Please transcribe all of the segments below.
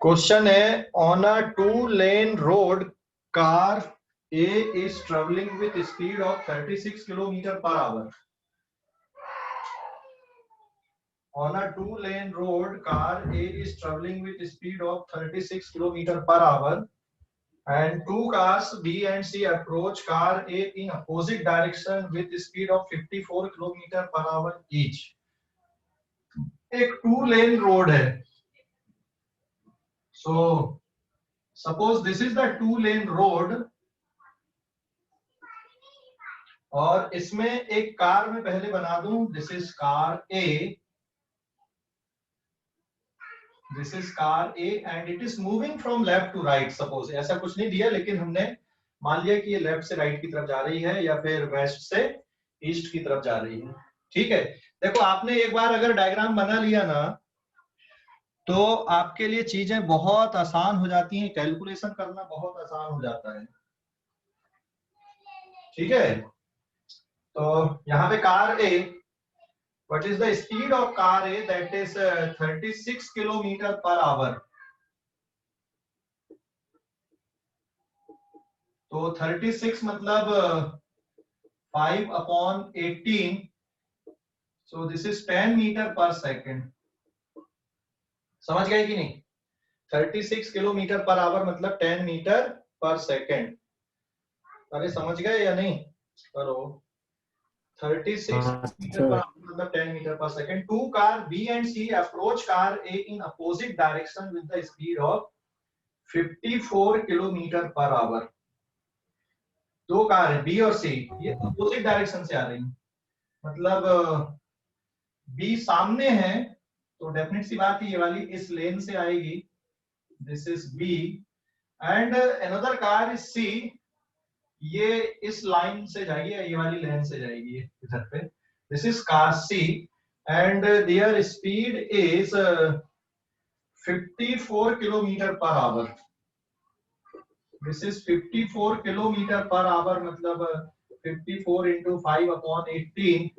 Question है on a 2 lane road car A is traveling with speed of 36 kilometer per hour. On a 2 lane road, car A is traveling with speed of 36 kilometer per hour, and two cars B and C approach car A in opposite direction with speed of 54 kilometer per hour each. एक 2 lane road है. So suppose this is the 2 lane road. और इसमें एक car में पहले बना दूं, this is car A, this is car A and it is moving from left to right. Suppose ऐसा कुछ नहीं दिया, लेकिन हमने मान लिया कि ये लेफ्ट से राइट की तरफ जा रही है या फिर वेस्ट से ईस्ट की तरफ जा रही है. ठीक है, देखो आपने एक बार अगर डायग्राम बना लिया ना तो आपके लिए चीजें बहुत आसान हो जाती हैं, कैलकुलेशन करना बहुत आसान हो जाता है. ठीक है, तो यहाँ पे car A, what is the speed of car A? That is 36 kilometer per hour. तो 36 मतलब 5/18. So this is 10 meter per second. समझ गए कि नहीं? 36 किलोमीटर पर आवर मतलब 10 मीटर पर सेकेंड. अरे समझ गए या नहीं? करो. 36 meter per hour मतलब 10 meter per second. Two car B and C approach car A in opposite direction with the speed of 54 kilometer per hour. दो कार है B और C, ये अपोजिट डायरेक्शन से आ रही हैं. मतलब B सामने है तो डेफिनेट सी बात है ये वाली इस लेन से आएगी. This is B and another car is C. ये इस लाइन से जाएगी, ये वाली लाइन से जाएगी इधर पे. This is car C and there speed is 54 kilometre per hour. This is 54 kilometre per hour मतलब 54 into 5/18.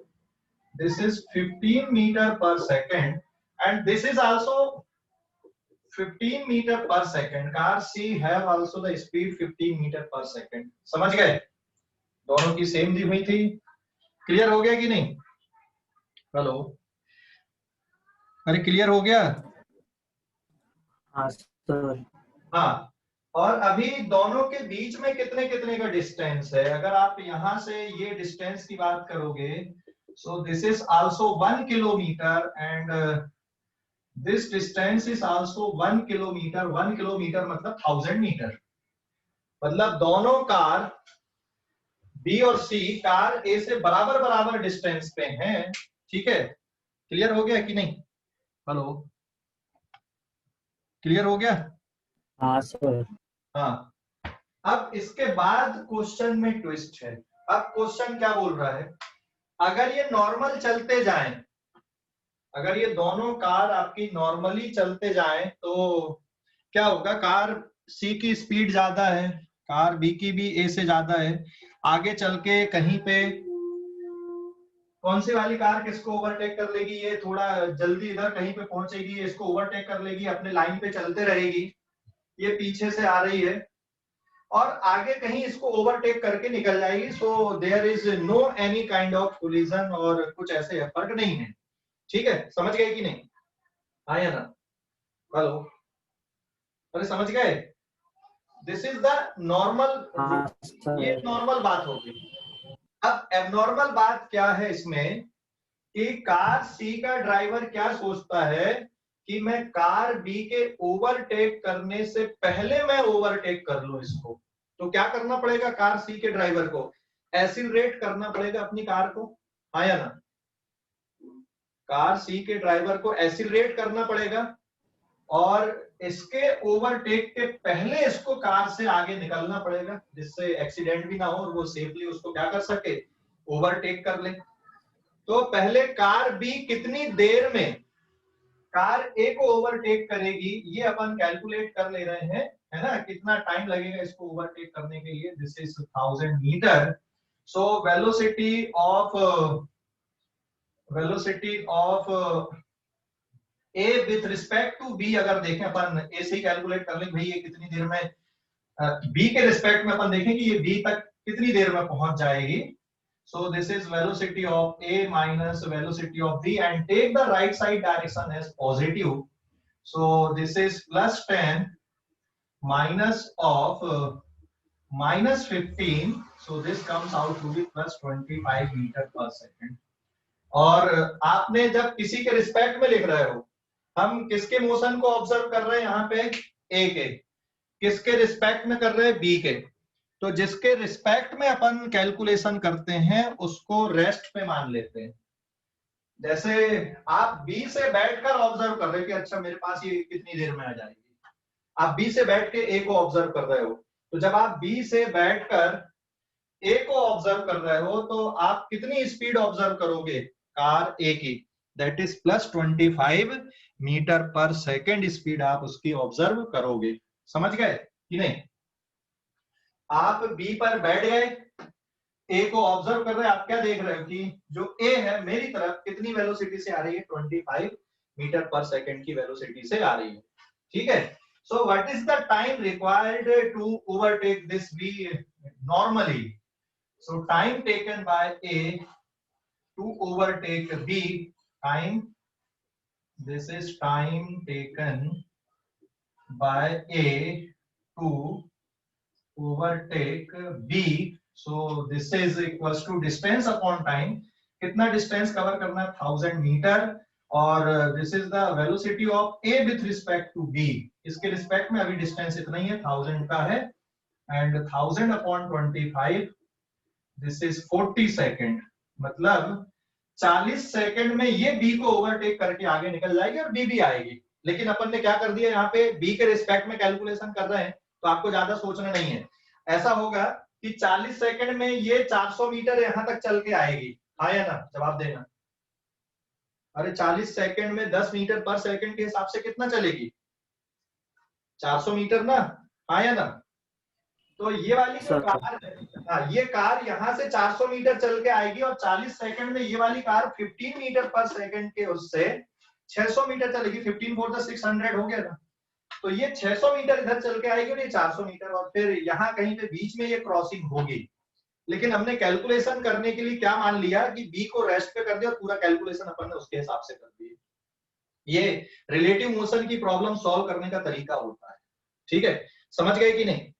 This is 15 meter per second and this is also 15 meter per second. Car C have also the speed 15 meter per second. समझ गए? दोनों की same दी हुई थी. Clear हो गया कि नहीं? हेलो, अरे क्लियर हो गया? हाँ सर. हाँ, और अभी दोनों के बीच में कितने कितने का डिस्टेंस है? अगर आप यहां से ये डिस्टेंस की बात करोगे, so this is also 1 kilometer and this distance is also 1 kilometer. 1 kilometer मतलब 1000 मीटर. मतलब दोनों कार B और C कार A से बराबर बराबर डिस्टेंस पे हैं. ठीक है, क्लियर हो गया कि नहीं? हेलो, क्लियर हो गया? हाँ सर. हाँ, अब इसके बाद क्वेश्चन में ट्विस्ट है. अब क्वेश्चन क्या बोल रहा है? अगर ये नॉर्मल चलते जाएं, अगर ये दोनों कार आपकी नॉर्मली चलते जाएं तो क्या होगा? कार C की स्पीड ज्यादा है, कार B की भी A से ज्यादा है. आगे चल के कहीं पे कौन सी वाली कार किसको ओवरटेक कर लेगी? ये थोड़ा जल्दी इधर कहीं पे पहुंचेगी, इसको ओवरटेक कर लेगी, अपने लाइन पे चलते रहेगी. ये पीछे से आ रही है और आगे कहीं इसको ओवरटेक करके निकल जाएगी. So there is no any kind of collision और कुछ ऐसे एफर्ट नहीं है. ठीक है, समझ गए कि नहीं? हाँ या ना? हेलो, अरे समझ गए? This is the normal. ये नॉर्मल बात होगी. अब एबनॉर्मल बात क्या है इसमें कि कार C का ड्राइवर क्या सोचता है कि मैं कार B के ओवरटेक करने से पहले मैं ओवरटेक कर लूं इसको. तो क्या करना पड़ेगा? कार C के ड्राइवर को एक्सीलरेट करना पड़ेगा अपनी कार को. हाँ या ना? कार C के ड्राइवर को एक्सीलरेट करना पड़ेगा और इसके ओवरटेक के पहले इसको कार से आगे निकलना पड़ेगा, जिससे एक्सीडेंट भी ना हो और वो सेफली उसको क्या कर सके? ओवरटेक कर ले. तो पहले कार B कितनी देर में कार A को ओवरटेक करेगी ये अपन कैलकुलेट कर ले रहे हैं, है ना? कितना टाइम लगेगा इसको ओवरटेक करने के लिए? This is 1000 metre. So velocity of A with respect to B अगर देखें अपन ए से कैलकुलेट कर लें भाई ये कितनी देर में बी के रिस्पेक्ट में अपन देखें कि ये बी तक कितनी देर में पहुंच जाएगी. So this is velocity of A minus velocity of B and take the right side direction as positive. So this is plus 10 minus of minus 15. So this comes out to be plus 25 meter per second. और आपने जब किसी के respect में लिख रहे हो, हम किसके मोशन को ऑब्जर्व कर रहे हैं यहाँ पे ए के, किसके रिस्पेक्ट में कर रहे हैं बी के. तो जिसके रिस्पेक्ट में अपन कैलकुलेशन करते हैं उसको रेस्ट पे मान लेते हैं. जैसे आप बी से बैठकर ऑब्जर्व कर रहे हो कि अच्छा मेरे पास ये कितनी देर में आ जाएगी. आप बी से बैठ के ए को ऑब्जर्व कर रहे हो, तो जब आप बी से बैठकर ए को ऑब्जर्व कर रहे हो तो आप कितनी स्पीड ऑब्जर्व करोगे कार ए की, that is plus 25 metre per second speed आप उसकी ऑब्जर्व करोगे. समझ गए कि नहीं? आप बी पर बैठ गए, ए को ऑब्जर्व कर रहे हैं, आप क्या देख रहे हो कि जो ए है मेरी तरफ कितनी वेलोसिटी से आ रही है, 25 मीटर पर सेकंड की वेलोसिटी से आ रही है. ठीक है. So what is the time required to overtake this B normally? So time taken by A to overtake B, time, this is time taken by A to overtake B. So this is equals to distance upon time. कितना distance cover करना है? 1000 metre. और this is the velocity of A with respect to B. इसके respect में अभी distance इतना ही है, 1000 का है. And 1000 upon 25, this is 40 second. मतलब 40 सेकेंड में ये B को ओवरटेक करके आगे निकल जाएगी और B भी आएगी. लेकिन अपन ने क्या कर दिया, यहाँ पे B के रिस्पेक्ट में कैलकुलेशन कर रहे हैं तो आपको ज्यादा सोचना नहीं है. ऐसा होगा कि 40 सेकंड में ये 400 मीटर यहां तक चल के आएगी. हाँ या ना? जवाब देना. अरे 40 सेकंड में 10 मीटर पर सेकंड के हिसाब से कितना चलेगी? 400 मीटर ना. हाँ या ना? तो ये वाली जो कार है, हाँ, ये कार यहां से 400 मीटर चल के आएगी और 40 सेकंड में ये वाली कार 15 मीटर पर सेकंड के उससे 600 मीटर चलेगी. 15 4 द 600 हो गया ना. तो ये 600 मीटर इधर चल के आएगी और ये 400 मीटर, और फिर यहाँ कहीं पे बीच में ये क्रॉसिंग होगी. लेकिन हमने कैलकुलेशन करने के लिए क्या मान लिया कि बी को रेस्ट पे कर दिया और पूरा कैलकुलेशन अपन ने उसके हिसाब से कर दिया. ये रिलेटिव मोशन की प्रॉब्लम सॉल्व करने का तरीका होता है. ठीक है, समझ गए कि नहीं?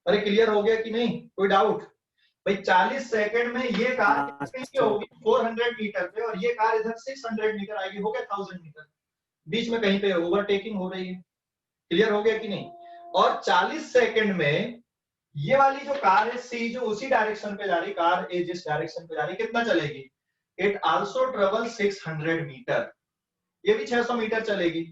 अरे क्लियर हो गया कि नहीं? कोई डाउट? भाई 40 सेकंड में ये कार होगी 400 मीटर पे और ये कार इधर 600 मीटर आएगी, हो गया 1000 मीटर. बीच में कहीं पे ओवरटेकिंग हो रही है. क्लियर हो गया कि नहीं? और 40 सेकंड में ये वाली जो कार है सी, जो उसी डायरेक्शन पे जा रही, कार ए जिस डायरेक्शन पे जा रही, कितना चलेगी? It also travel 600 metre. ये भी 600 मीटर चलेगी.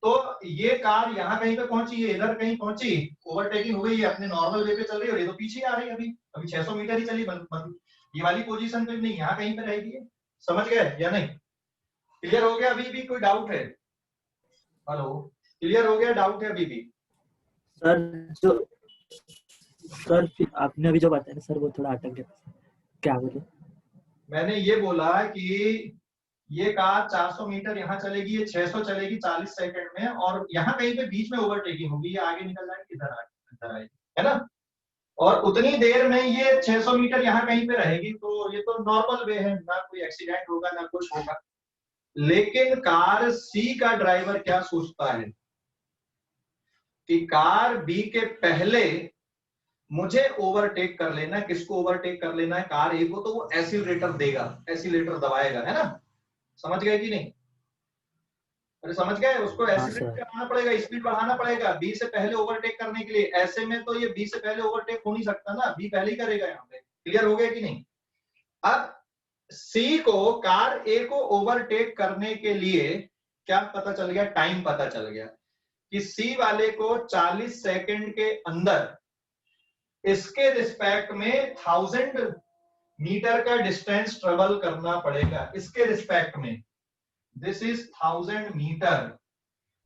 तो ये कार यहाँ कहीं पे पहुंची है, इधर कहीं पहुंची, ओवरटेकिंग हो गई है, अपने नॉर्मल वे पे चल रही है और ये तो पीछे आ रही है. अभी 600 मीटर ही चली, ये वाली पोजीशन पे नहीं, यहाँ कहीं पे रहेगी. समझ गए या नहीं? क्लियर हो गया? अभी भी कोई डाउट है? हेलो, क्लियर हो गया? डाउट है अभी भी? सर आपने अभी जो बताया सर वो थोड़ा अटक गया. क्या बोले? मैंने ये बोला कि ये कार 400 मीटर यहाँ चलेगी, ये 600 चलेगी 40 सेकंड में, और यहाँ कहीं पे बीच में ओवरटेकिंग होगी, ये आगे निकल जाएगी, इधर आएगी, है ना? और उतनी देर में ये 600 मीटर यहाँ कहीं पे रहेगी. तो ये तो नॉर्मल वे है, ना कोई एक्सीडेंट होगा ना कुछ होगा. लेकिन कार सी का ड्राइवर क्या सोचता है कि कार बी के पहले मुझे ओवरटेक कर लेना है. किसको ओवरटेक कर लेना है? कार ए को. तो वो एक्सीलरेटर देगा, एक्सीलरेटर दबाएगा, है ना? समझ गए कि नहीं? अरे समझ गए? उसको एक्सीलरेटर बढ़ाना पड़ेगा, स्पीड बढ़ाना पड़ेगा बी से पहले ओवरटेक करने के लिए. ऐसे में तो ये बी से पहले ओवरटेक हो नहीं सकता ना, बी पहले ही करेगा यहाँ पे. क्लियर हो गया कि नहीं? अब सी को, कार ए को ओवरटेक करने के लिए क्या पता चल गया? टाइम पता चल गया कि सी वाले को 40 सेकंड के अंदर इसके रिस्पेक्ट में 1000 मीटर का डिस्टेंस ट्रेवल करना पड़ेगा. इसके रिस्पेक्ट में दिस इज 1000 मीटर.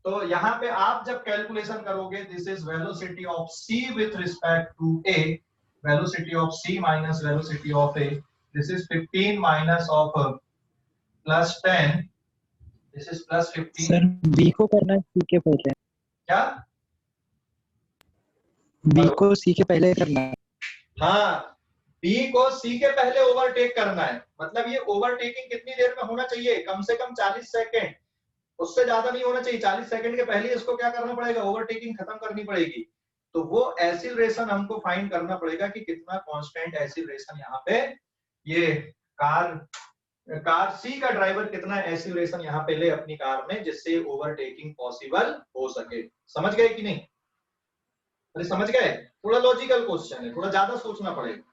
तो यहाँ पे आप जब कैलकुलेशन करोगे, this is velocity of C with respect to A, velocity of C minus velocity of A, this is 15 minus of plus 10, this is +15। Sir B को करना है सी के पहले, क्या? B hello? को सी के पहले करना है। हाँ, बी को सी के पहले ओवरटेक करना है। मतलब ये ओवरटेकिंग कितनी देर में होना चाहिए? कम से कम 40 सेकेंड, उससे ज्यादा नहीं होना चाहिए। 40 सेकंड के पहले इसको क्या करना पड़ेगा? ओवरटेकिंग खत्म करनी पड़ेगी। तो वो एक्सीलरेशन हमको फाइंड करना पड़ेगा कि कितना कांस्टेंट एक्सीलरेशन यहाँ पे ये कार सी का ड्राइवर कितना एक्सीलरेशन यहाँ पे ले अपनी कार में, जिससे ओवरटेकिंग पॉसिबल हो सके। समझ गए कि नहीं? अरे समझ गए? थोड़ा लॉजिकल क्वेश्चन है, थोड़ा ज्यादा सोचना पड़ेगा।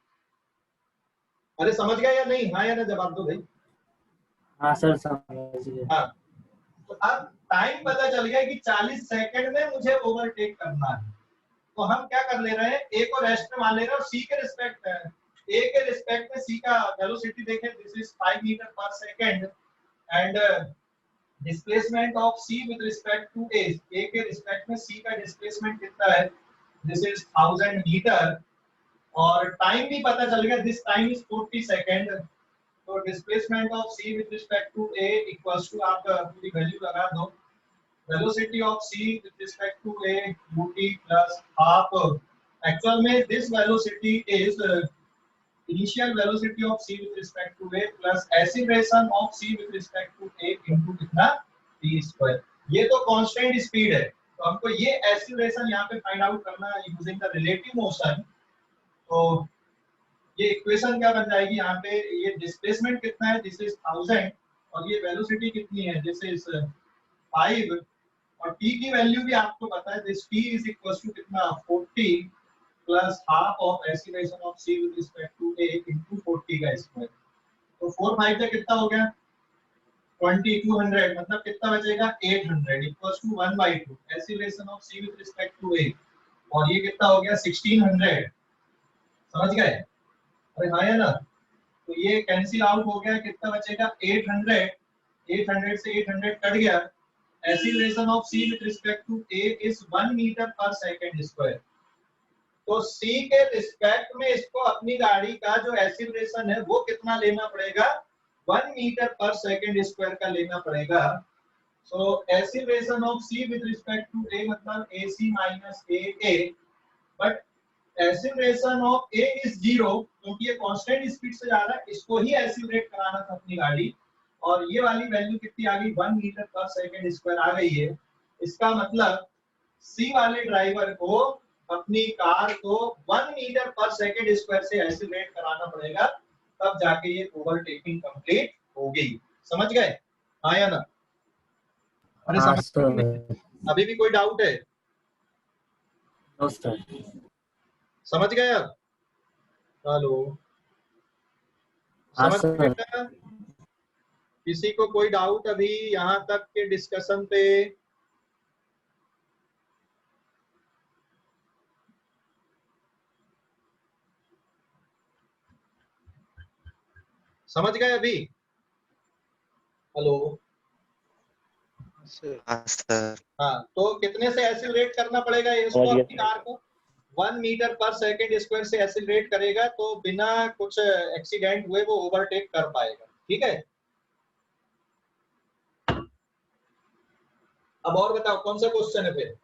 अरे समझ गए या नहीं? हाँ या ना जवाब दो भाई। हाँ सर समझ गए। हाँ, तो अब टाइम पता चल गया कि 40 सेकंड में मुझे ओवरटेक करना है। तो हम क्या कर ले रहे हैं? ए को रेस्ट में मान ले रहे हैं और सी के रिस्पेक्ट ए के रिस्पेक्ट में सी का वेलोसिटी देखें, this is 5 metre per second and displacement of C with respect to A के रिस्पेक्ट में सी का डिस्प्लेसमेंट कितना है? This is 1000 metre. और टाइम भी पता चल गया, दिस टाइम इज 40 सेकंड। तो displacement of C with respect to A equals to, आप पूरी वैल्यू लगा दो, velocity of c with respect to a ut plus half. Actual में this velocity is initial velocity of c with respect to a plus acceleration of c with respect to a into कितना t square। ये तो constant speed है, तो हमको ये acceleration यहाँ पे फाइंड आउट करना है यूजिंग द रिलेटिव मोशन। तो ये इक्वेशन क्या बन जाएगी यहाँ पे? ये डिस्प्लेसमेंट कितना है? दिस इज 1000 और ये वेलोसिटी कितनी है? दिस इज 5 और t की वैल्यू भी आपको पता है, this t is equal to कितना? 40 plus half of acceleration of c with respect to a into 40 का स्क्वायर। तो 4 5 से कितना हो गया? 20 200, मतलब कितना बचेगा? 800 equal to 1/2 acceleration of c with respect to a। और ये कितना हो गया? 1600। समझ गए? अरे हाँ या ना? तो ये कैंसिल आउट हो गया, कितना बचेगा? 800। 800 से 800 कट गया। Acceleration of c with respect to a is 1 meter per second square। तो c के रिस्पेक्ट में इसको अपनी गाड़ी का जो एक्सीलरेशन है वो कितना लेना पड़ेगा? 1 मीटर पर सेकंड स्क्वायर का लेना पड़ेगा। So acceleration of c with respect to a मतलब ac minus aa, but acceleration of a is 0 क्योंकि ये कांस्टेंट स्पीड से जा रहा है, इसको ही एक्सीलरेट कराना था अपनी गाड़ी। और ये वाली वैल्यू कितनी आ गई? 1 मीटर पर सेकंड स्क्वायर आ गई है। इसका मतलब सी वाले ड्राइवर को अपनी कार को 1 मीटर पर सेकंड स्क्वायर से एक्सीलरेट कराना पड़ेगा, तब जाके ये ओवरटेकिंग कंप्लीट होगी। समझ गए? हाँ या ना? अरे हाँ समझ सर। नहीं? अभी भी कोई डाउट है? No sir. समझ गए अब? हेलो, हाँ समझ गए सर। बेटा? किसी को कोई डाउट अभी यहाँ तक के डिस्कशन पे? समझ गए अभी? हेलो? हाँ सर। हाँ, तो कितने से एक्सीलरेट करना पड़ेगा इसको अपनी कार को? 1 मीटर पर सेकंड स्क्वायर से एक्सीलरेट करेगा तो बिना कुछ एक्सीडेंट हुए वो ओवरटेक कर पाएगा। ठीक है, अब और बताओ कौन सा क्वेश्चन है फिर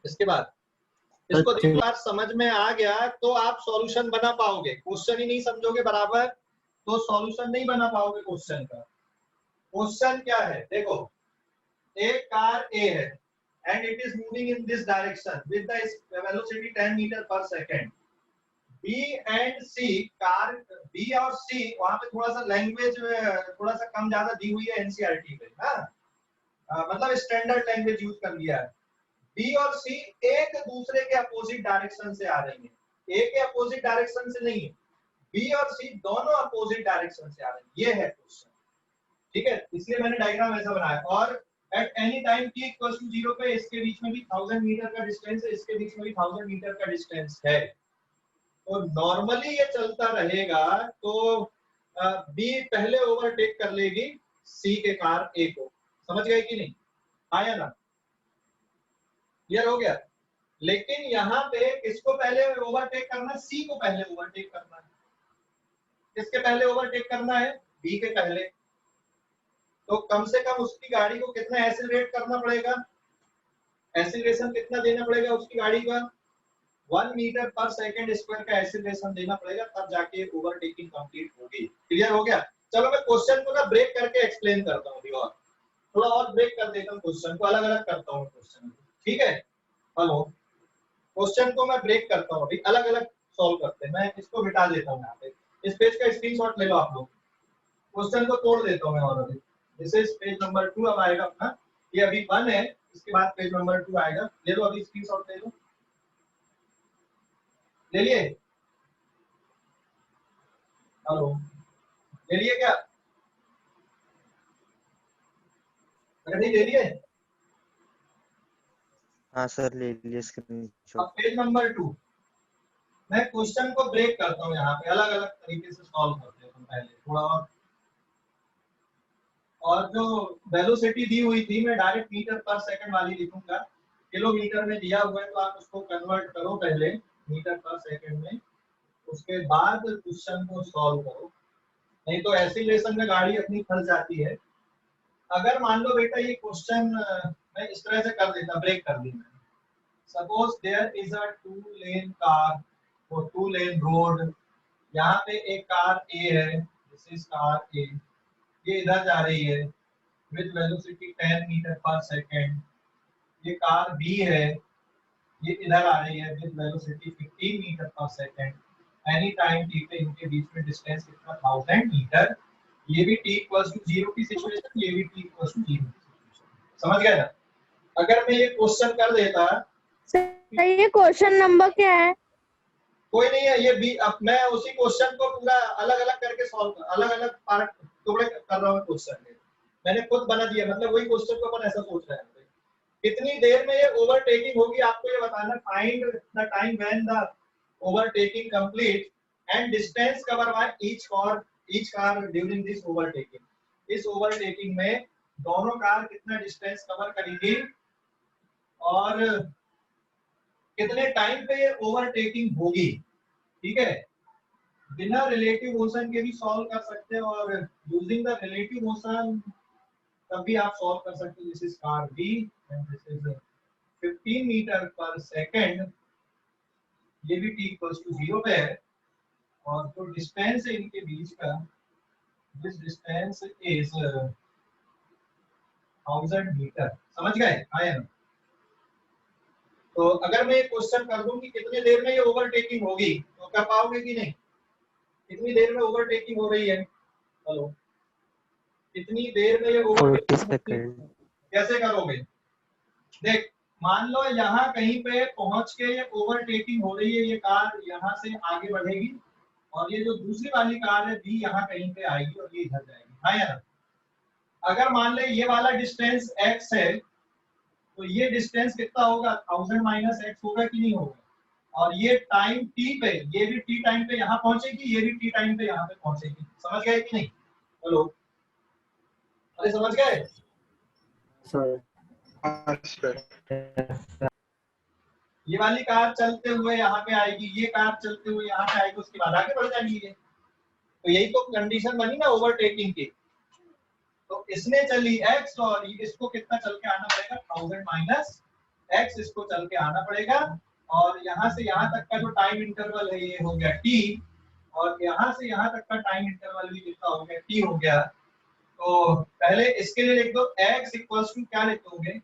इसके बाद? इसको एक बार समझ में आ गया तो आप सॉल्यूशन बना पाओगे। क्वेश्चन ही नहीं समझोगे बराबर तो सॉल्यूशन नहीं बना पाओगे क्वेश्चन का। क्वेश्चन क्या है? देखो, एक कार ए है and it is moving in this direction with the velocity 10 meter per second। B and C, car B और C, वहां पे थोड़ा सा लैंग्वेज थोड़ा सा कम ज्यादा दी हुई है एनसीईआरटी पे, मतलब स्टैंडर्ड लैंग्वेज यूज कर लिया है। B और C एक दूसरे के अपोजिट डायरेक्शन से आ रही है, A के अपोजिट डायरेक्शन से नहीं है, B और C दोनों अपोजिट डायरेक्शन से आ रहे हैं। ये है क्वेश्चन। ठीक है, इसलिए मैंने डायग्राम ऐसा बनाया। और at any time t equal to 0 पे इसके बीच में भी 1000 मीटर का डिस्टेंस है, इसके बीच में भी 1000 मीटर का डिस्टेंस है। तो नॉर्मली ये चलता रहेगा तो B पहले ओवरटेक कर लेगी C के कार A को। समझ गए कि नहीं? आया ना? क्लियर हो गया? लेकिन यहाँ पे किसको पहले ओवरटेक करना है? C को पहले ओवरटेक करना है। किसके पहले ओवरटेक करना है? B के पहले। तो कम से कम उसकी गाड़ी को कितना एक्सीलरेट करना पड़ेगा, एक्सीलरेशन कितना देना पड़ेगा उसकी गाड़ी का, 1 मीटर पर सेकंड स्क्वायर का एक्सीलरेशन देना पड़ेगा, तब जाके ओवरटेकिंग कंप्लीट होगी। क्लियर हो गया? चलो मैं क्वेश्चन को ना ब्रेक करके एक्सप्लेन करता हूँ अभी, और थोड़ा और ब्रेक कर देता हूँ क्वेश्चन को, अलग अलग करता हूँ क्वेश्चन, ठीक है? हेलो, क्वेश्चन को मैं ब्रेक करता हूँ अभी, अलग अलग सॉल्व करते हैं। मैं इसको मिटा देता हूँ यहाँ पे, इस पेज का स्क्रीनशॉट ले लो आप लोग, क्वेश्चन को तोड़ देता हूँ मैं। और अभी दिस इज पेज नंबर 2 अब आएगा अपना, ये अभी 1 है, इसके बाद पेज नंबर 2 आएगा। ले लो अभी स्क्रीनशॉट ले लो, ले लिए? हेलो, ले लिए क्या? अगर नहीं ले लिए, हाँ सर ले लिए अब स्क्रीनशॉट। पेज नंबर 2 मैं क्वेश्चन को ब्रेक करता हूँ यहाँ पे, अलग अलग तरीके से सॉल्व करते हैं पहले थोड़ा। और जो वेलोसिटी दी हुई थी मैं डायरेक्ट मीटर पर सेकंड वाली लिखूंगा, किलोमीटर में दिया हुआ है तो आप उसको कन्वर्ट करो पहले मीटर पर सेकंड में, उसके बाद क्वेश्चन को सॉल्व करो, नहीं तो एक्सीलरेशन में गाड़ी अपनी फंस जाती है। अगर मान लो बेटा ये क्वेश्चन मैं इस तरह से कर देता, ब्रेक कर दी मैंने, suppose there is a 2 lane car और 2 लेन रोड, यहाँ पे एक कार ए है, दिस इज कार ए, ये इधर जा रही है with velocity 10 metre per second, ये कार बी है, ये इधर आ रही है with velocity 15 metre per second, any time T पे इनके बीच में डिस्टेंस कितना 1000 मीटर, ये भी t इक्वल्स टू 0 की सिचुएशन, ये भी t इक्वल्स टू 0 की सिचुएशन। समझ गए ना? अगर मैं ये क्वेश्चन कर देता, सर ये क्वेश्चन नंबर क्या है? कोई नहीं है ये भी, अब मैं उसी क्वेश्चन को पूरा अलग अलग करके सॉल्व कर, अलग अलग पार्ट टुकड़े कर रहा हूँ क्वेश्चन में, मैंने खुद बना दिया, मतलब वही क्वेश्चन को अपन ऐसा सोच रहे हैं कितनी देर में ये ओवरटेकिंग होगी, आपको ये बताना, find the time when the overtaking complete and distance cover by each car during this overtaking. इस ओवरटेकिंग में दोनों कार कितना डिस्टेंस कवर करेंगी और कितने टाइम पे ये ओवरटेकिंग होगी, ठीक है? बिना रिलेटिव मोशन के भी सॉल्व कर सकते हैं और यूजिंग द रिलेटिव मोशन तब भी आप सॉल्व कर सकते हैं। This is car B and this is 15 metre per second, ये भी t इक्वल्स टू 0 पे है, और जो डिस्टेंस है इनके बीच का, दिस डिस्टेंस इज 1000 मीटर। समझ गए? आया ना? तो अगर मैं ये क्वेश्चन कर दूं कि कितने देर में ये ओवरटेकिंग होगी, तो कर पाओगे कि नहीं? कितनी देर में ओवरटेकिंग हो रही है? हेलो, कितनी देर में ये 40 ओवरटेकिंग सेकंड। कैसे करोगे? देख, मान लो यहाँ कहीं पे पहुंच के ये ओवरटेकिंग हो रही है, ये कार यहाँ से आगे बढ़ेगी और ये जो दूसरी वाली कार है बी यहाँ कहीं पे आएगी और ये इधर जाएगी। हाँ यार, अगर मान ले ये वाला डिस्टेंस x है तो ये डिस्टेंस कितना होगा, 1000 माइनस x होगा कि नहीं होगा? और ये टाइम t पे, ये भी t टाइम पे यहाँ पहुंचेगी, ये भी t टाइम पे यहाँ पे पहुंचेगी। समझ गए कि नहीं? हेलो, अरे समझ गए? सर ये वाली कार चलते हुए यहाँ पे आएगी, ये कार चलते हुए यहाँ पे आएगी, उसके बाद आगे बढ़ जाएगी ये। तो यही तो कंडीशन बनी ना ओवरटेकिंग की। तो इसने चली x और इसको कितना चल के आना पड़ेगा, 1000 माइनस x, इसको चल के आना पड़ेगा, और यहाँ से यहाँ तक का जो टाइम इंटरवल है ये हो गया t, और यहाँ से यहाँ तक का टाइम इंटरवल भी कितना हो गया, t हो गया। तो पहले इसके लिए लिख दो x इक्वल्स टू क्या लिख दोगे,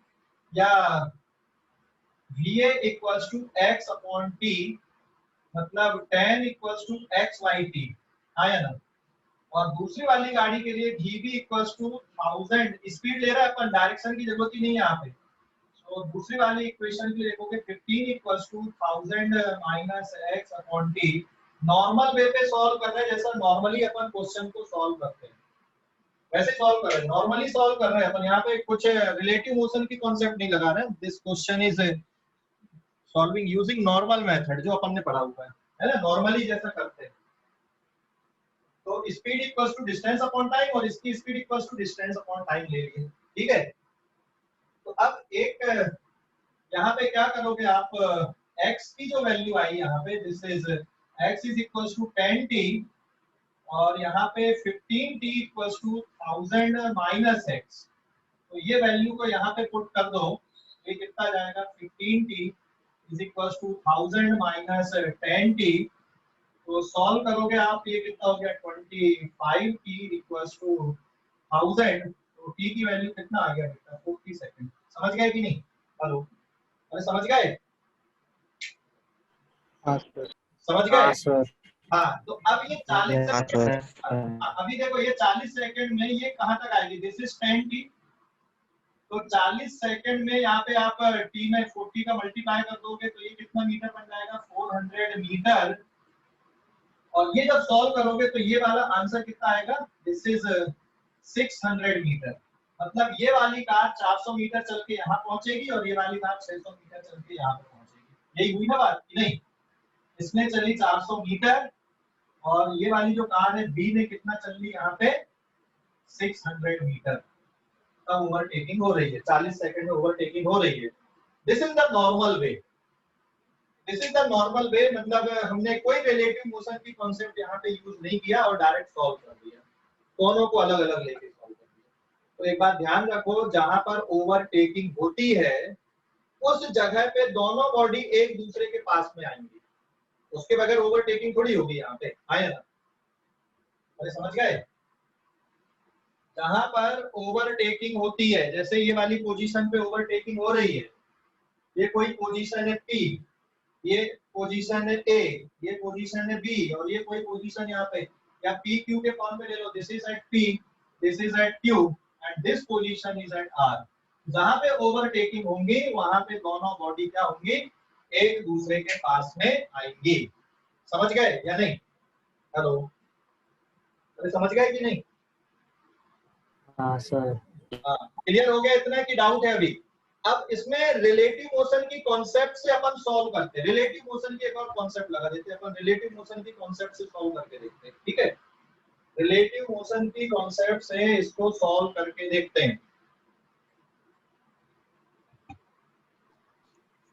या va equals to x upon t, मतलब 10 equals to x by t, आया ना? और दूसरी वाली गाड़ी के लिए vb इक्वल्स टू 1000, स्पीड ले रहा है अपन, डायरेक्शन की जरूरत ही नहीं है यहाँ पे। तो दूसरी वाली इक्वेशन के लिए लिखोगे 15 equals to 1000 minus x upon t। Normal way पे सॉल्व कर रहे हैं, जैसा नॉर्मली अपन क्वेश्चन को सॉल्व करते हैं वैसे सॉल्व कर रहे हैं, नॉर्मली सॉल्व कर रहे हैं अपन, यहाँ पे कुछ रिलेटिव मोशन की कॉन्सेप्ट नहीं लगा रहे हैं। This question is solving using normal method जो अपन ने पढ़ा हुआ है ना, नॉर्मली जैसा करते हैं। तो speed equals to distance upon time, और इसकी speed equals to distance upon time ले लिए, ठीक है? तो अब एक यहाँ पे क्या करोगे आप, x की जो वैल्यू आई यहाँ पे, this is x is equals to 10t, और यहाँ पे 15t equals to 1000 minus x, तो ये वैल्यू को यहाँ पे पुट कर दो, ये कितना जाएगा 15t is equals to 1000 minus 10t, तो सॉल्व करोगे आप, ये कितना हो गया 25t इक्वल्स टू 1000, तो t की वैल्यू कितना आ गया बेटा 40 सेकंड। समझ गए कि नहीं? हेलो, अरे समझ गए? हाँ सर। समझ हाँ गए? सर। हाँ, तो अब ये 40 हाँ सेकंड, सर। अभी देखो ये 40 सेकंड में ये कहाँ तक आएगी, दिस इज 10t, तो 40 सेकंड में यहाँ पे आप t में 40 का मल्टीप्लाई कर दोगे तो ये कितना मीटर बन जाएगा 400 मीटर, और ये जब सॉल्व करोगे तो ये वाला आंसर कितना आएगा, दिस इज 600 मीटर। मतलब ये वाली कार 400 मीटर चल के यहाँ पहुंचेगी और ये वाली कार 600 मीटर चल के यहाँ पे पहुंचेगी। यही हुई ना बात कि नहीं? इसने चली 400 मीटर और ये वाली जो कार है बी ने कितना चल ली यहाँ पे 600 मीटर। तब ओवरटेकिंग हो रही है, 40 सेकंड में ओवरटेकिंग हो रही है। This is the normal way, this is the normal way, मतलब हमने कोई रिलेटिव मोशन की कॉन्सेप्ट यहाँ पे यूज नहीं किया और डायरेक्ट सॉल्व कर दिया, दोनों को अलग अलग लेके सॉल्व कर दिया। तो एक बात ध्यान रखो, जहां पर ओवरटेकिंग होती है उस जगह पे दोनों बॉडी एक दूसरे के पास में आएंगी, उसके बगैर ओवरटेकिंग थोड़ी होगी। यहाँ पे आए ना, अरे समझ गए? जहां पर ओवरटेकिंग होती है, जैसे ये वाली पोजीशन पे ओवरटेकिंग हो रही है, ये कोई पोजीशन है P, ये पोजीशन है A, ये पोजीशन है B, और ये कोई पोजीशन यहाँ पे, या P Q के फॉर्म में ले लो, this is at P, this is at Q and this position is at R। जहां पे ओवरटेकिंग होंगी वहां पे दोनों बॉडी क्या होंगी, एक दूसरे के पास में आएंगी। समझ गए या नहीं? हेलो, अरे समझ गए कि नहीं? हाँ सर। हाँ, क्लियर हो गया इतना कि डाउट है अभी? अब इसमें रिलेटिव मोशन की कॉन्सेप्ट से अपन सॉल्व करते हैं। रिलेटिव मोशन की एक और कॉन्सेप्ट लगा देते हैं अपन, रिलेटिव मोशन की कॉन्सेप्ट से सॉल्व करके देखते हैं, ठीक है? रिलेटिव मोशन की कॉन्सेप्ट से इसको सॉल्व करके देखते हैं।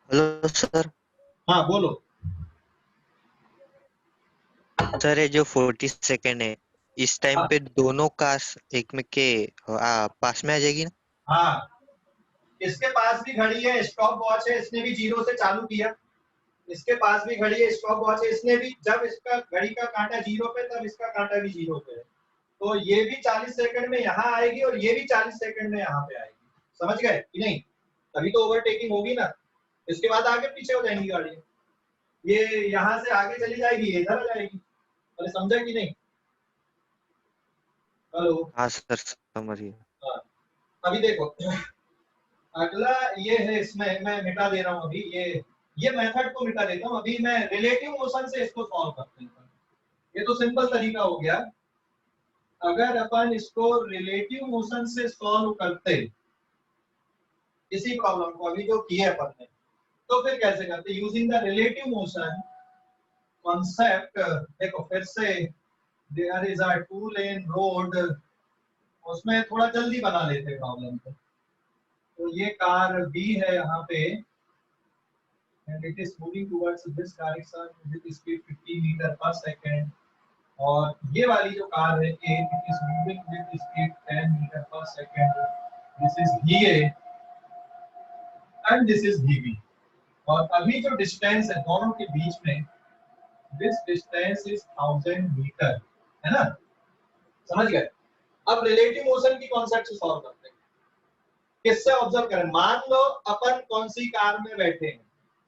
Hello sir. हाँ बोलो। सर ये जो 40 सेकेंड है, इस टाइम हाँ, पे दोनों काश एक में के पास में आ जाएगी ना? हाँ, इसके पास भी घड़ी है, स्टॉप वॉच है, इसने भी 0 से चालू किया, इसके पास भी घड़ी है, स्टॉप वॉच है, इसने भी, जब इसका घड़ी का कांटा 0 पे तब इसका कांटा भी 0 पे है, तो ये भी 40 सेकंड में यहाँ आएगी और ये भी 40 सेकंड में यहाँ पे आएगी। समझ गए कि नहीं? तभी तो ओवरटेकिंग होगी ना। इसके बाद आगे पीछे हो जाएंगी गाड़ियां, ये यहाँ से आगे चली जाएगी, ये इधर आ जाएगी। अरे समझा कि नहीं? हेलो, हाँ सर समझ गया। हाँ, अभी देखो अगला ये है, इसमें मैं मिटा दे रहा हूँ अभी, ये मेथड को मिटा देता हूँ, अभी मैं रिलेटिव मोशन से इसको सॉल्व करते हैं। ये तो सिंपल तरीका हो गया। अगर अपन इसको रिलेटिव मोशन से सॉल्व करते इसी प्रॉब्लम को अभी जो किए अपन ने, तो फिर कैसे करते? Using the relative motion concept. देखो फिर से, there is a 2 lane road, उसमें थोड़ा जल्दी बना लेते प्रॉब्लम को। तो ये कार B है यहाँ पे and it is moving towards this direction with speed 50 meter per second, और ये वाली जो कार है A, it is moving with speed 10 meter per second, this is VA and this is VB, और अभी जो डिस्टेंस है दोनों के बीच में, this distance is 1000 मीटर, है ना? समझ गए? अब रिलेटिव मोशन की कॉन्सेप्ट से सॉल्व करते हैं। किससे ऑब्जर्व करें? मान लो अपन कौन सी कार में बैठे हैं,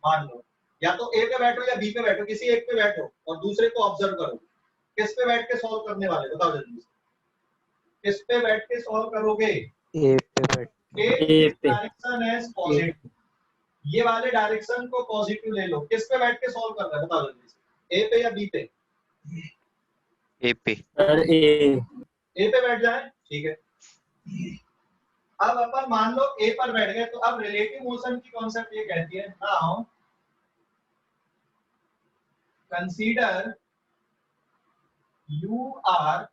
मान लो या तो ए पे बैठो या बी पे बैठो, किसी एक पे बैठो और दूसरे को ऑब्जर्व करो। किस पे बैठ के सॉल्व करने वाले, बताओ जल्दी से, किस पे बैठ के सॉल्व करोगे? ए पे बैठ। ए पे। डायरेक्शन है पॉजिटिव, ये वाले डायरेक्शन को पॉजिटिव ले लो। किस पे बैठ के सॉल्व करना है, बताओ जल्दी से, ए पे या बी पे? ए पे। सर ए पे बैठ जाए, ठीक है। अब अपन मान लो ए पर बैठ गए, तो अब रिलेटिव मोशन की कॉन्सेप्ट ये कहती है, now consider you are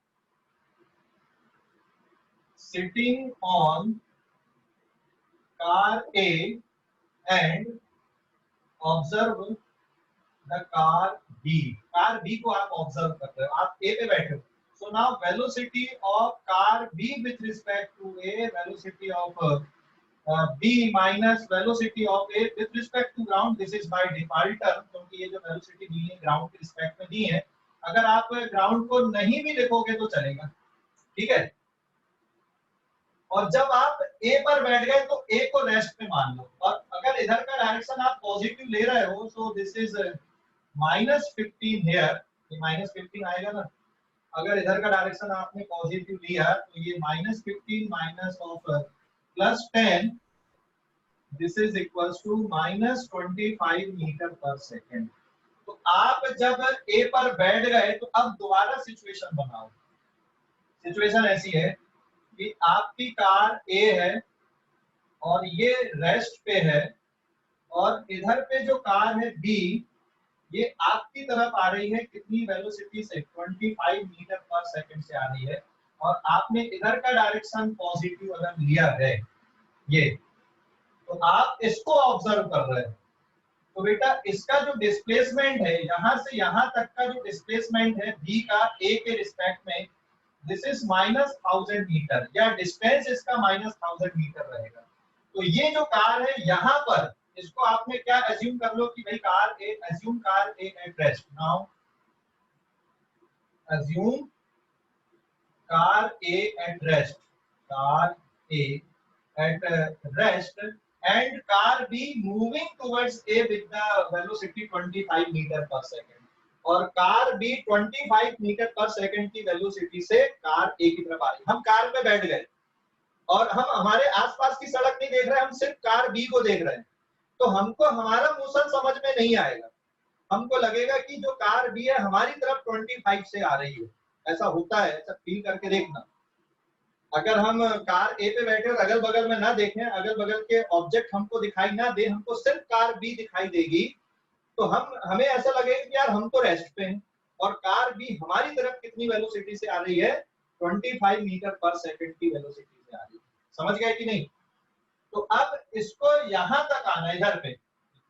sitting on car A and observe the car B। Car B को आप ऑब्जर्व कर रहे हो, आप A पे बैठे हो, So now velocity of car B with respect to A, velocity of B minus velocity of A with respect to ground, this is by default term, क्योंकि ये जो velocity दी है ground के respect में दी है, अगर आप ground को नहीं भी लिखोगे तो चलेगा, ठीक है। और जब आप A पर बैठ गए तो A को रेस्ट पे मान लो, और अगर इधर का डायरेक्शन आप पॉजिटिव ले रहे हो, सो दिस इज -15 हियर, ये -15 आएगा ना। अगर इधर का डायरेक्शन आपने पॉजिटिव लिया तो ये -15 minus of +10, this is equals to -25 metre per second. तो आप जब A पर बैठ गए तो अब दोबारा सिचुएशन बनाओ। सिचुएशन ऐसी है कि आपकी कार A है और ये रेस्ट पे है, और इधर पे जो कार है B, ये आपकी तरफ आ रही है कितनी वेलोसिटी से, 25 मीटर पर सेकंड से आ रही है, और आपने इधर का डायरेक्शन पॉजिटिव अगर लिया है ये, तो आप इसको ऑब्जर्व कर रहे हैं। तो बेटा इसका जो डिस्प्लेसमेंट है यहां से यहां तक का जो डिस्प्लेसमेंट है B का A के रिस्पेक्ट में, दिस इज -1000 मीटर, या डिस्टेंस इसका -1000 मीटर रहेगा। तो ये जो कार है यहाँ पर, इसको आपने क्या एज्यूम कर लो कि भाई car A, assume car A at rest. Now assume car A at rest, car A at rest and car B moving towards A with the velocity 25 metre per second, और car B 25 metre per second की velocity से car A की तरफ आ रही है। हम car पे बैठ गए और हम हमारे आसपास की सड़क नहीं देख रहे, हम सिर्फ कार बी को देख रहे हैं, तो हमको हमारा मोशन समझ में नहीं आएगा। हमको लगेगा कि जो कार बी है हमारी तरफ 25 से आ रही है। ऐसा होता है, ऐसा फील करके देखना। अगर हम कार ए पे बैठे और अगल बगल में ना देखें, अगल बगल के ऑब्जेक्ट हमको दिखाई ना दे, हमको सिर्फ कार बी दिखाई देगी, तो हमें ऐसा लगेगा कि यार हम तो रेस्ट पे हैं, और कार बी हमारी तरफ कितनी वेलोसिटी से आ रही है, 25 मीटर पर सेकंड की वेलोसिटी से आ रही है। समझ गए कि नहीं? तो अब इसको यहां तक आना है, इधर पे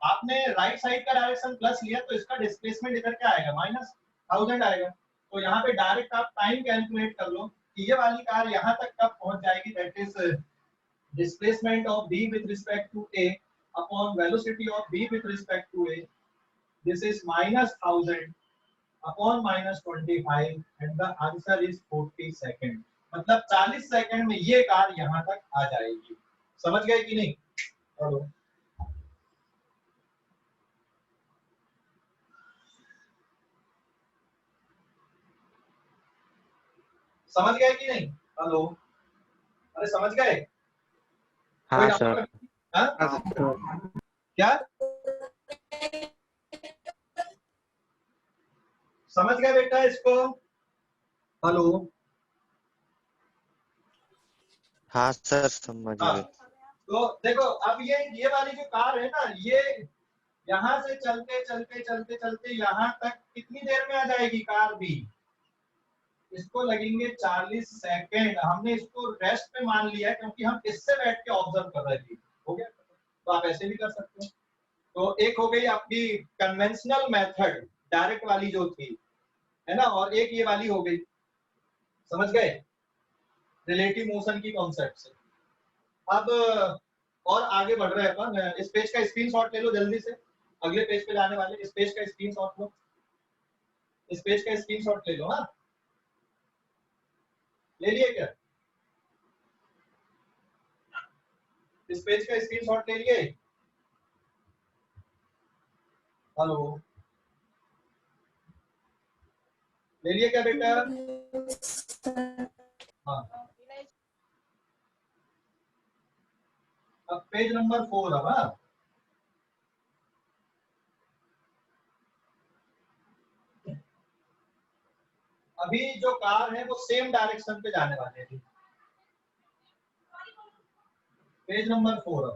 आपने राइट साइड का डायरेक्शन प्लस लिया, तो इसका डिस्प्लेसमेंट इधर क्या आएगा, -1000 आएगा। तो यहाँ पे डायरेक्ट आप टाइम कैलकुलेट कर लो कि ये वाली कार यहाँ तक कब पहुंच जाएगी, that is displacement of B with respect to A upon velocity of B with respect to A, this is -1000 upon -25, and the answer is 40 second. मतलब 40 सेकंड में ये कार यहाँ तक आ जाएगी। समझ गए कि नहीं? हेलो, समझ गए कि नहीं? हेलो, अरे समझ गए? हाँ सर। क्या समझ गए बेटा इसको? हेलो, हाँ सर समझ गए। तो देखो अब ये वाली जो कार है ना, ये यहाँ से चलते चलते चलते चलते यहाँ तक कितनी देर में आ जाएगी कार भी? इसको लगेंगे 40 सेकंड। हमने इसको रेस्ट पे मान लिया है क्योंकि हम इससे बैठ के ऑब्जर्व कर रहे थे। हो गया? तो आप ऐसे भी कर सकते हैं। तो एक हो गई आपकी कन्वेंशनल मेथड, डायरेक्ट वाली जो थी, है ना, और एक ये वाली हो गई। समझ गए? रिलेटिव मोशन की कॉन्सेप्ट से। अब और आगे बढ़ रहे हैं अपन। इस पेज का स्क्रीनशॉट ले लो जल्दी से, अगले पेज पे जाने वाले। इस पेज का स्क्रीनशॉट लो, इस पेज का स्क्रीनशॉट ले लो। हाँ, ले लिए क्या? इस पेज का स्क्रीनशॉट ले लिए? हेलो, ले लिए क्या बेटा? हाँ, अब पेज नंबर 4 अब। हाँ, अभी जो कार है वो सेम डायरेक्शन पे जाने वाले हैं। Page number 4।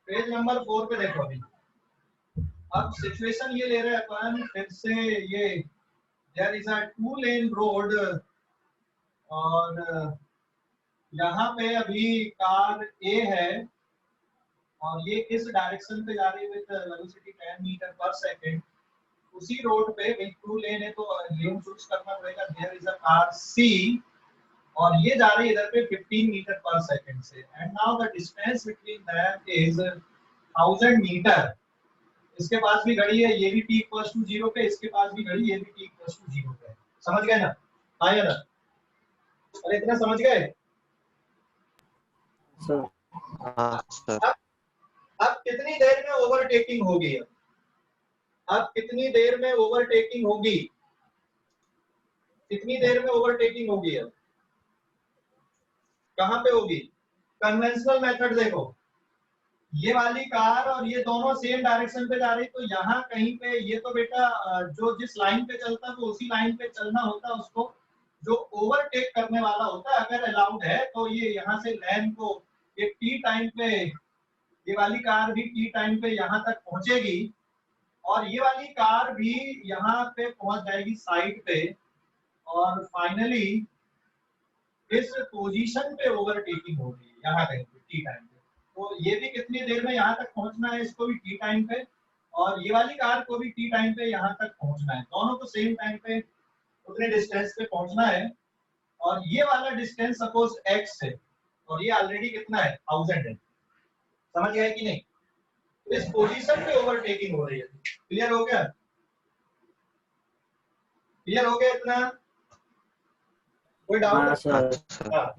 पेज नंबर 4 पे देखो। अभी अब सिचुएशन ये ले रहे हैं अपन फिर से। ये there is a 2 lane road, और यहाँ पे अभी कार ए है और ये इस डायरेक्शन पे जा रही है with velocity 10 metre per second. उसी रोड पे भाई 2 लेन है तो लेन चूज करना पड़ेगा। देयर इज अ कार सी और ये जा रही है इधर पे 15 मीटर पर सेकंड से and now the distance between them is 1000 metre. इसके पास भी घड़ी है, ये भी t इक्वल्स टू 0 पे, इसके पास भी घड़ी, ये भी t इक्वल्स टू 0 पे। समझ गए ना? आया ना? अरे इतना समझ गए? सर हाँ सर। अब कितनी देर में ओवरटेकिंग होगी? अब कितनी देर में ओवरटेकिंग होगी? कितनी देर में ओवरटेकिंग होगी? अब कहां पे होगी? कन्वेंशनल मेथड देखो, ये वाली कार और ये दोनों सेम डायरेक्शन पे जा रही, तो यहाँ कहीं पे ये तो बेटा जो जिस लाइन पे चलता है तो उसी लाइन पे चलना होता है उसको। जो ओवरटेक करने वाला होता है अगर अलाउड है तो ये यहाँ से लेन को एक टी टाइम पे, ये वाली कार भी टी टाइम पे यहाँ तक पहुंचेगी और ये वाली कार भी यहाँ पे पहुंच जाएगी साइड पे और फाइनली इस पोजीशन पे ओवरटेकिंग होगी यहाँ कहीं पे टी टाइम पे। तो ये भी कितनी देर में यहाँ तक पहुंचना है, इसको भी टी टाइम पे और ये वाली कार को भी टी टाइम पे यहाँ तक पहुंचना है। दोनों को सेम टाइम पे उतने डिस्टेंस पे पहुंचना है और ये वाला डिस्टेंस सपोज x है और ये ऑलरेडी कितना है 1000 है। समझ गए कि नहीं? तो इस पोजीशन पे ओवरटेकिंग हो रही है। क्लियर हो गया? क्लियर हो गया इतना? कोई हाँ डाउट? सर। हाँ।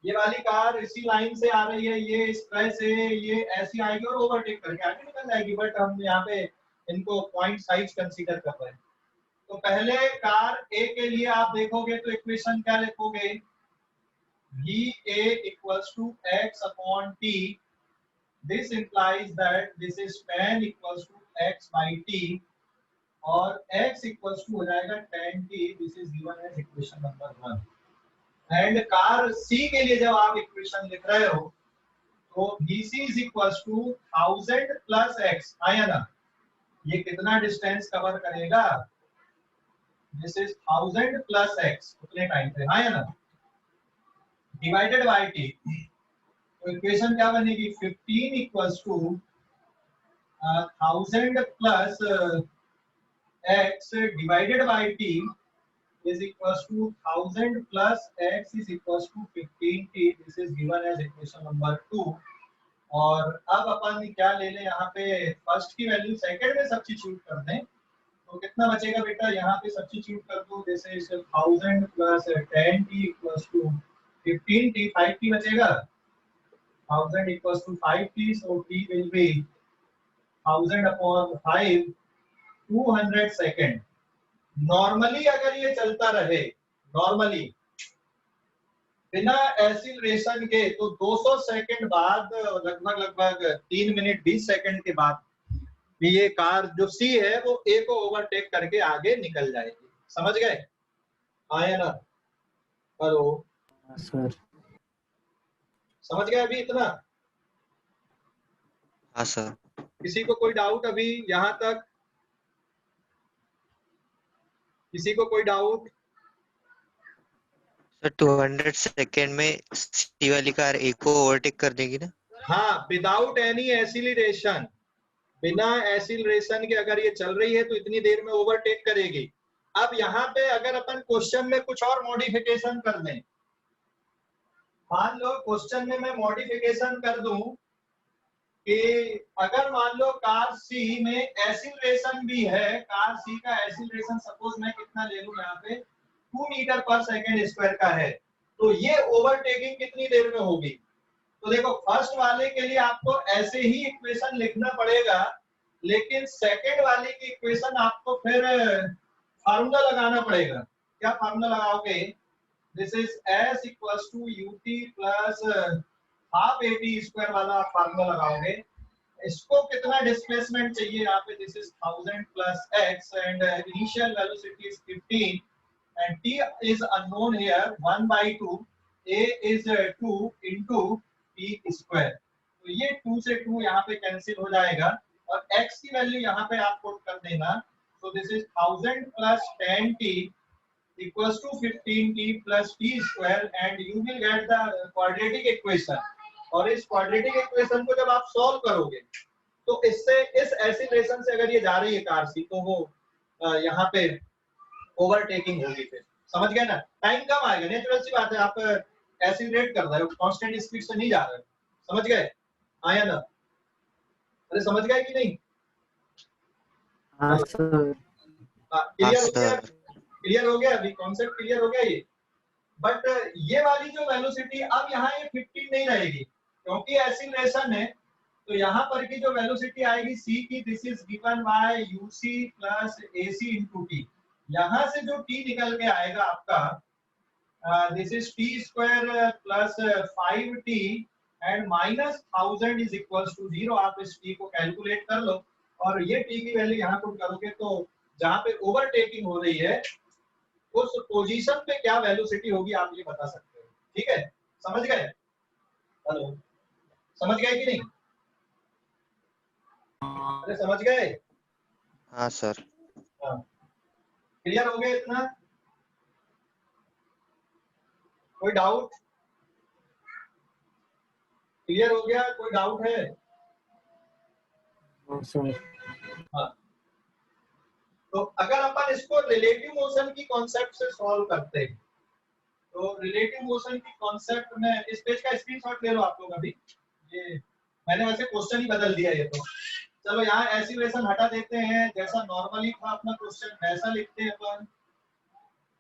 ये वाली कार इसी लाइन से आ रही है, ये इस तरह से ये ऐसी आएगी और ओवरटेक करके आगे निकल जाएगी, बट हम यहाँ पे इनको पॉइंट साइज कंसीडर कर रहे हैं। तो पहले कार ए के लिए आप देखोगे तो इक्वेशन क्या लिखोगे? VA equals to x upon t. This implies that this is tan equals to x by t और x equals to हो जाएगा tan t. This is given as equation number 1. And car C के लिए जब आप equation लिख रहे हो तो BC is equals to 1000 plus x, आया ना? ये कितना डिस्टेंस कवर करेगा? This is 1000 plus x, उतने टाइम पे, आया ना? डिवाइडेड बाय t, तो इक्वेशन क्या बनेगी? 15 equals to 1000 plus x divided by t is equals to 1000 plus x is equals to 15t. This is given as equation number 2. और अब अपन क्या ले लें, यहाँ पे फर्स्ट की वैल्यू सेकंड में सब्स्टिट्यूट कर दें तो कितना बचेगा बेटा? यहाँ पे सब्स्टिट्यूट कर दो, जैसे 1000 plus 10t equals to 15t, 5t बचेगा। 1000 equals to 5t, so t will be 1000 upon 5, 200 second. Normally अगर ये चलता रहे, नॉर्मली बिना एक्सीलरेशन के, तो 200 सेकंड बाद लगभग 3 मिनट 20 सेकंड के बाद भी ये कार जो सी है वो ए को ओवरटेक करके आगे निकल जाएगी। समझ गए? आया ना? Hello sir. समझ गए अभी इतना? हाँ सर। किसी को कोई डाउट अभी यहाँ तक? किसी को कोई डाउट? सर 200 सेकेंड में सी वाली कार ए को ओवरटेक कर देगी ना? हाँ, विदाउट एनी एक्सीलरेशन, बिना एक्सीलरेशन के अगर ये चल रही है तो इतनी देर में ओवरटेक करेगी। अब यहाँ पे अगर अपन क्वेश्चन में कुछ और मॉडिफिकेशन कर दें, मान लो क्वेश्चन में मैं मॉडिफिकेशन कर दूं कि अगर मान लो कार सी में एक्सीलरेशन भी है, कार सी का एक्सीलरेशन सपोज मैं कितना ले लूं यहाँ पे 2 मीटर पर सेकंड स्क्वायर का है, तो ये ओवरटेकिंग कितनी देर में होगी? तो देखो फर्स्ट वाले के लिए आपको ऐसे ही इक्वेशन लिखना पड़ेगा, लेकिन सेकंड वाले की इक्वेशन आपको फिर फार्मूला लगाना पड़ेगा। क्या फार्मूला लगाओगे? This is s equals to ut plus half at square वाला फार्मूला लगाओगे। इसको कितना डिस्प्लेसमेंट चाहिए यहाँ पे? This is 1000 plus x and initial velocity is 15 and t is unknown here 1/2, a is 2 into t square। तो ये 2 से 2 यहाँ पे कैंसिल हो जाएगा और x की वैल्यू यहाँ पे आप पुट कर देना। so this is 1000 plus 10t equals to 15t plus t square and you will get the quadratic equation। और इस quadratic equation को जब आप सॉल्व करोगे तो इससे इस एक्सीलरेशन से अगर ये जा रही है कार सी तो वो यहाँ पे ओवरटेकिंग होगी, फिर समझ गए ना, टाइम कम आएगा, नेचुरल सी बात है, आप एक्सीलरेट कर रहे हो, कांस्टेंट स्पीड से नहीं जा रहे हो, समझ गए, आया ना, अरे समझ गए कि नहीं? हाँ सर। क्लियर हो गया, सर। क्लियर हो गया, अभी कॉन्सेप्ट क्लियर हो गया ये। बट ये वाली जो वेलोसिटी अब यहाँ ये 15 नहीं रहेगी, क्योंकि एक्सीलरेशन है, तो यहाँ पर की जो वेलोसिटी आएगी c की, this is given by uc plus ac into t, यहाँ से जो t निकल के आएगा आपका, this is t square plus 5t and minus 1000 is equals to 0। आप इस t को कैलकुलेट कर लो और ये t की वैल्यू यहाँ पुट करोगे तो जहाँ पे ओवरटेकिंग हो रही है उस पोजीशन पे क्या वेलोसिटी होगी आप ये बता सकते हो, ठीक है, समझ गए? हेलो, समझ गए कि नहीं? अरे समझ गए? हाँ सर। हाँ, क्लियर हो गया इतना? कोई डाउट? क्लियर हो गया, कोई डाउट है? हाँ सर। हाँ, तो अगर अपन इसको रिलेटिव मोशन की कॉन्सेप्ट से सॉल्व करते हैं, तो रिलेटिव मोशन की कॉन्सेप्ट में इस पेज का स्क्रीनशॉट ले लो आप लोग अभी, ये मैंने वैसे क्वेश्चन ही बदल दिया ये तो, चलो यहाँ एक्सीलरेशन हटा देते हैं, जैसा नॉर्मली था अपना क्वेश्चन वैसा लिखते हैं अपन,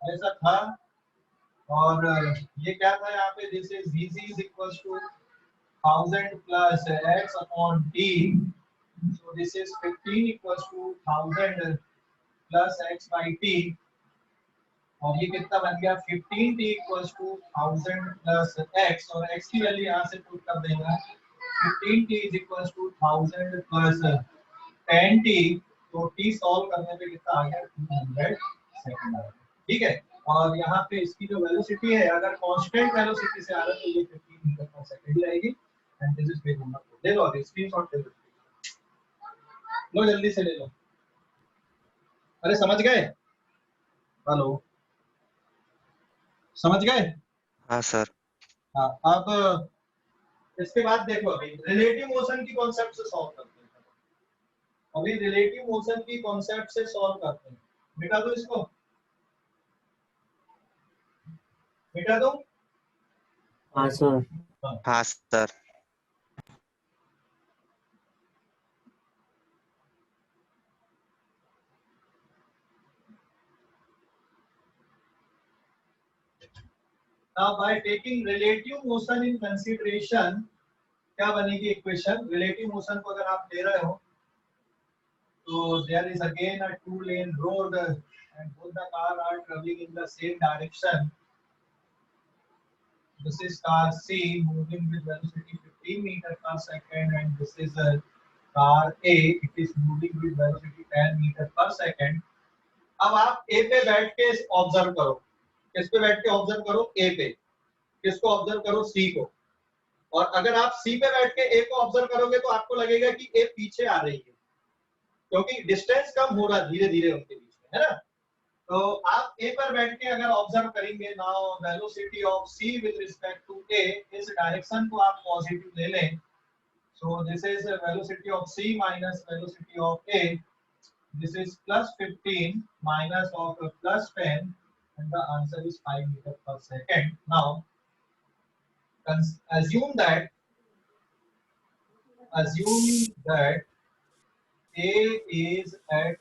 ऐसा था, और ये क्या था यहाँ पे, this is vc is equals to 1000 plus x upon t, so this is 15 equals to 1000 plus x by t, और ये कितना बन गया 15t equals to 1000 plus x, और x की वैल्यू यहाँ से पुट कर देगा 15t is equals to 1000 plus 10t, तो t सॉल्व करने पे कितना आ गया 200 सेकंड आ गया, ठीक है, और यहाँ पे इसकी जो वेलोसिटी है अगर कांस्टेंट वेलोसिटी से आ रहा है तो ये 15 मीटर पर सेकंड ही रहेगी, and this is page number 4, ले लो अभी स्क्रीनशॉट ले लो, लो जल्दी से ले लो, अरे समझ गए? हेलो, समझ गए? हाँ सर। हाँ, अब इसके बाद देखो अभी रिलेटिव मोशन की कॉन्सेप्ट से सॉल्व करते हैं, अभी रिलेटिव मोशन की कॉन्सेप्ट से सॉल्व करते हैं, मिटा दो इसको, मिटा दो, हाँ सर। हाँ sir. Now by taking relative motion in consideration, क्या बनेगी इक्वेशन, रिलेटिव मोशन को अगर आप ले रहे हो तो there is again a two-lane road and both the car are traveling in the same direction. This is car C moving with velocity 15 meter per second, and this is car A, it is moving with velocity 10 meter per second. अब आप A पे बैठ के observe करो, किस पे बैठ के ऑब्जर्व करो, A पे, किसको ऑब्जर्व करो, C को, और अगर आप C पे बैठ के A को ऑब्जर्व करोगे तो आपको लगेगा कि A पीछे आ रही है, क्योंकि डिस्टेंस कम हो रहा धीरे धीरे उनके बीच में, है ना, तो आप A पर बैठ के अगर ऑब्जर्व करेंगे, now velocity of C with respect to A, इस डायरेक्शन को आप पॉजिटिव ले लें, so this is velocity of C minus velocity of A, this is plus 15 minus of plus 10, and the answer is 5 meter per second. Now assume that A is at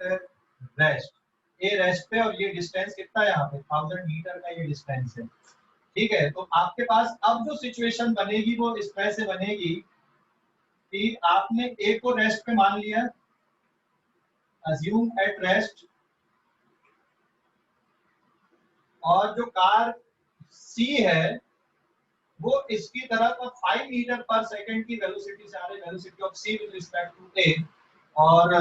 rest, A rest पे, और ये distance कितना है यहाँ पे 1000 metre का ये distance है, ठीक है, तो आपके पास अब जो सिचुएशन बनेगी वो इस तरह से बनेगी कि आपने A को रेस्ट पे मान लिया, assume at rest, और जो कार C है वो इसकी तरफ 5 मीटर पर सेकंड की वेलोसिटी से आ रही है, velocity of C with respect to A, और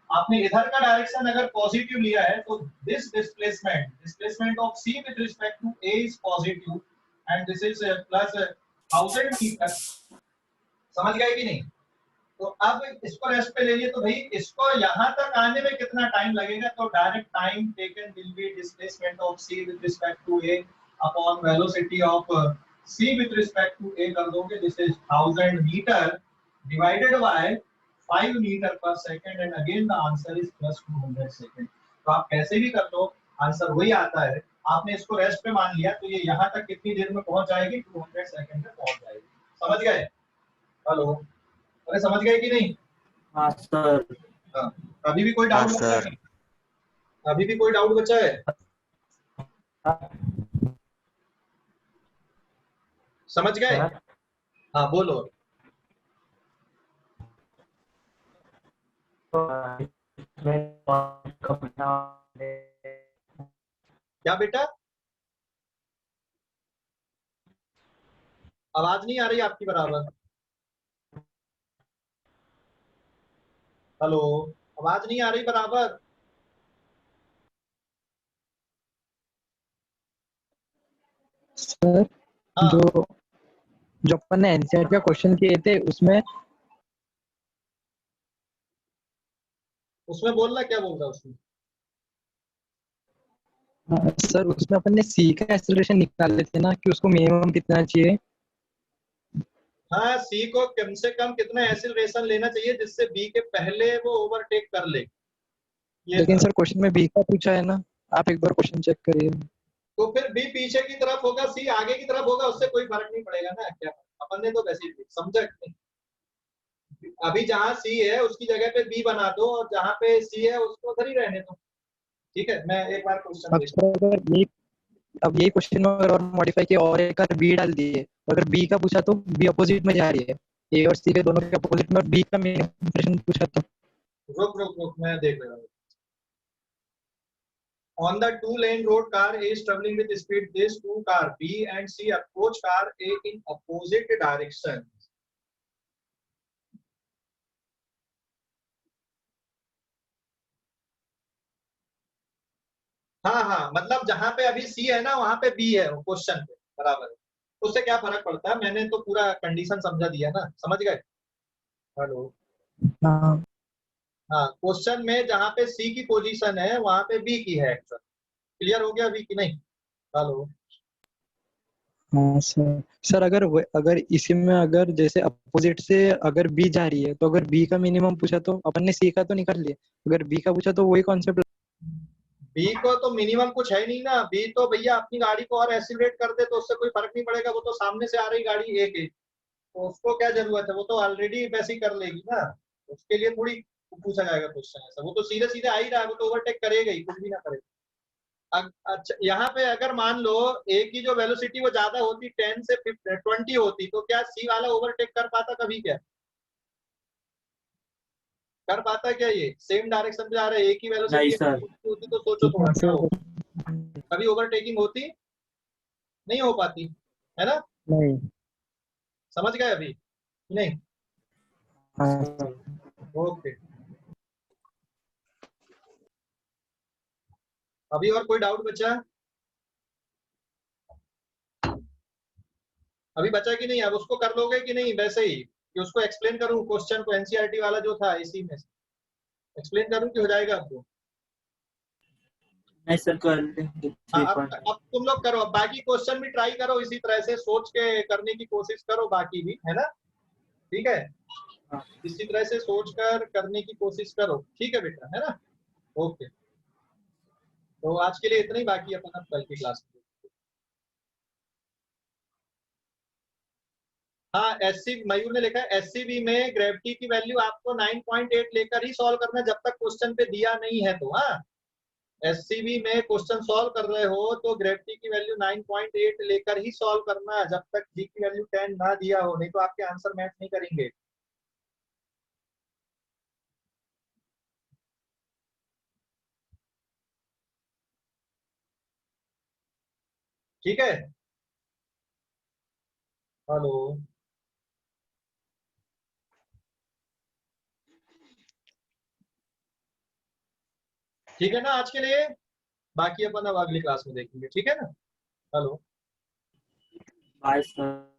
आपने इधर का डायरेक्शन अगर पॉजिटिव लिया है तो this displacement of C with respect to A is positive, and this is plus 1000 metre, समझ गए कि नहीं? तो अब इसको रेस्ट पे ले लिए, तो भाई इसको यहाँ तक आने में कितना टाइम लगेगा, तो direct time taken will be displacement of C with respect to A upon velocity of C with respect to A कर दोगे, this is 1000 metre divided by 5 metre per second, and again the answer is plus 200 second. तो आप कैसे भी कर लो answer वही आता है। आपने इसको रेस्ट पे मान लिया तो ये यहाँ तक कितनी देर में पहुंच जाएगी, 200 सेकंड में पहुंच जाएगी। समझ गए? हेलो, अरे समझ गए कि नहीं? हाँ सर। हाँ, अभी भी कोई हाँ डाउट बचा सर। है? अभी भी कोई डाउट बचा है? समझ गए? हाँ बोलो। क्या बेटा, आवाज नहीं आ रही आपकी बराबर। हेलो, आवाज नहीं आ रही बराबर। सर हाँ, जो जो अपन ने एनसीईआरटी का क्वेश्चन किए थे उसमें उसमें बोलना क्या बोल रहा उसमें? सर उसमें अपन ने सी का एक्सेलरेशन निकाले थे ना कि उसको मिनिमम कितना चाहिए। हाँ, सी को कम से कम कितना एक्सीलरेशन लेना चाहिए जिससे बी के पहले वो ओवरटेक कर ले, ये लेकिन था। सर क्वेश्चन में बी का पूछा है ना, आप एक बार क्वेश्चन चेक करिए। तो फिर बी पीछे की तरफ होगा, सी आगे की तरफ होगा, उससे कोई फर्क नहीं पड़ेगा ना। क्या अपन ने तो वैसे ही समझा नहीं। अभी जहाँ सी है उसकी जगह पे बी बना दो और जहाँ पे सी है उसको उधर ही रहने दो। ठीक है, मैं एक बार क्वेश्चन अब देखता सर अगर ये अब यही क्वेश्चन में अगर और मॉडिफाई किया और एक बार बी डाल दिए, अगर बी का पूछा तो बी अपोजिट में जा रही है, ए और सी के दोनों के अपोजिट में, बी का मिनिमम पूछा तो। हूँ। रुक रुक रुक, मैं देख रहा हूँ। On the two-lane road, car A is traveling with speed. These two car B and C approach car A in opposite direction. हाँ हाँ, मतलब जहां पे अभी सी है ना वहां पे बी है क्वेश्चन पे, बराबर है। उससे क्या फर्क पड़ता है, मैंने तो पूरा कंडीशन समझा दिया ना, समझ गए? हेलो, हाँ हाँ, क्वेश्चन में जहां पे सी की पोजीशन है वहां पे बी की है एक्चुअल। क्लियर हो गया अभी कि नहीं? हेलो, हाँ सर। सर अगर इसी में अगर जैसे अपोजिट से अगर बी जा रही है तो अगर बी का मिनिमम पूछा तो अपन ने सी का तो निकाल लिया, अगर बी का पूछा तो वही कॉन्सेप्ट। बी को तो मिनिमम कुछ है नहीं ना। बी तो भैया अपनी गाड़ी को और एक्सीलरेट कर दे तो उससे कोई फर्क नहीं पड़ेगा, वो तो सामने से आ रही गाड़ी ए के, तो उसको क्या जरूरत है, वो तो ऑलरेडी वैसे ही कर लेगी ना। उसके लिए थोड़ी पूछा जाएगा क्वेश्चन ऐसा, वो तो सीधे सीधे आ ही रहा है, वो तो ओवरटेक करेगा ही, कुछ भी ना करेगा। अच्छा, यहाँ पे अगर मान लो ए की जो वेलोसिटी वो ज्यादा होती 10 से 20 होती तो क्या सी वाला ओवरटेक कर पाता कभी? क्या कर पाता क्या? ये सेम डायरेक्शन में जा रहा है, ए की नहीं वेलोसिटी सर। होती तो सोचो थोड़ा क्या हो, कभी ओवरटेकिंग होती? नहीं हो पाती, है ना? नहीं। समझ गए अभी? नहीं? हाँ ओके, अभी और कोई डाउट बचा? अभी बचा कि नहीं? अब उसको कर लोगे कि नहीं वैसे ही, कि उसको एक्सप्लेन करूं क्वेश्चन को, एनसीईआरटी वाला जो था इसी में एक्सप्लेन करूं कि हो जाएगा आपको? नहीं सर, कर लेंगे हाँ, 3 पॉइंट। अब तुम लोग करो, अब बाकी क्वेश्चन भी ट्राई करो, इसी तरह से सोच के करने की कोशिश करो बाकी भी, है ना? ठीक है, हाँ। इसी तरह से सोच कर करने की कोशिश करो, ठीक है बेटा, है ना? ओके, तो आज के लिए इतना ही, बाकी अपन अब कल की क्लास में। हाँ, एससी मयूर ने लिखा है एससीबी में ग्रेविटी की वैल्यू आपको 9.8 लेकर ही सॉल्व करना जब तक क्वेश्चन पे दिया नहीं है तो। हाँ, एससीबी में क्वेश्चन सॉल्व कर रहे हो तो ग्रेविटी की वैल्यू 9.8 लेकर ही सॉल्व करना जब तक जी की वैल्यू 10 ना दिया हो, नहीं तो आपके आंसर मैच नहीं करेंगे। ठीक है, हेलो, ठीक है ना आज के लिए? बाकी अपन अब अगली क्लास में देखेंगे, ठीक है ना? हेलो। Bye sir.